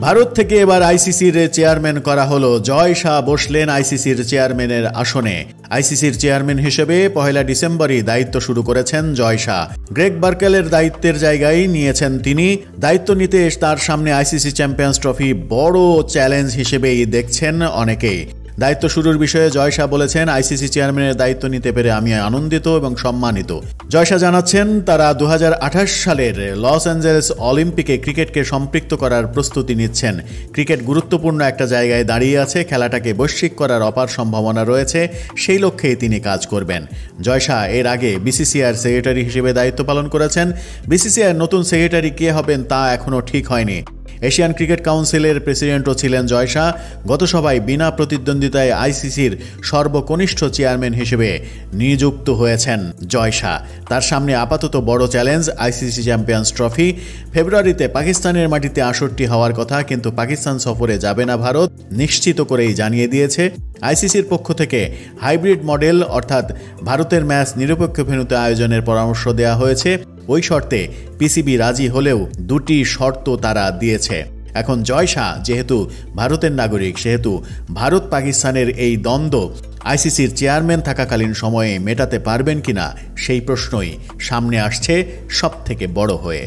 ভারত থেকে এবার আইসিসির চেয়ারম্যান করা হলো। জয় শাহ বসলেন আইসিসির চেয়ারম্যানের আসনে। আইসিসির চেয়ারম্যান হিসেবে 1 ডিসেম্বরই দায়িত্ব শুরু করেছেন জয় শাহ। গ্রেগ বার্কেলের দায়িত্বের জায়গায় নিয়েছেন তিনি। দায়িত্ব নিতে তার সামনে আইসিসি চ্যাম্পিয়ন্স ট্রফি বড় চ্যালেঞ্জ হিসেবেই দেখছেন অনেকেই। দায়িত্ব শুরুর বিষয়ে জয় শাহ বলেছেন, আইসিসি চেয়ারম্যানের দায়িত্ব নিতে পেরে আমি আনন্দিত এবং সম্মানিত। জয় শাহ জানাচ্ছেন, তারা 2028 সালের লস অ্যাঞ্জেলেস অলিম্পিকে ক্রিকেটকে সম্পৃক্ত করার প্রস্তুতি নিচ্ছেন। ক্রিকেট গুরুত্বপূর্ণ একটা জায়গায় দাঁড়িয়ে আছে, খেলাটাকে বৈশ্বিক করার অপার সম্ভাবনা রয়েছে, সেই লক্ষ্যেই তিনি কাজ করবেন। জয় শাহ এর আগে বিসিসিআইয়ের সেক্রেটারি হিসেবে দায়িত্ব পালন করেছেন। বিসিসিআইয়ের নতুন সেক্রেটারি কে হবেন তা এখনও ঠিক হয়নি। এশিয়ান ক্রিকেট কাউন্সিলের প্রেসিডেন্টও ছিলেন জয় শাহ। গত সভায় বিনা প্রতিদ্বন্দ্বিতায় আইসিসির সর্বকনিষ্ঠ চেয়ারম্যান হিসেবে নিযুক্ত হয়েছেন জয় শাহ। তার সামনে আপাতত বড় চ্যালেঞ্জ আইসিসি চ্যাম্পিয়ন্স ট্রফি। ফেব্রুয়ারিতে পাকিস্তানের মাটিতে আসরটি হওয়ার কথা, কিন্তু পাকিস্তান সফরে যাবে না ভারত, নিশ্চিত করেই জানিয়ে দিয়েছে। আইসিসির পক্ষ থেকে হাইব্রিড মডেল অর্থাৎ ভারতের ম্যাচ নিরপেক্ষ ভেন্যুতে আয়োজনের পরামর্শ দেওয়া হয়েছে। ওই শর্তে পিসিবি রাজি হলেও দুটি শর্ত তারা দিয়েছে। এখন জয় শাহ যেহেতু ভারতের নাগরিক, সেহেতু ভারত পাকিস্তানের এই দ্বন্দ্ব আইসিসির চেয়ারম্যান থাকাকালীন সময়ে মেটাতে পারবেন কিনা সেই প্রশ্নই সামনে আসছে সবথেকে বড় হয়ে।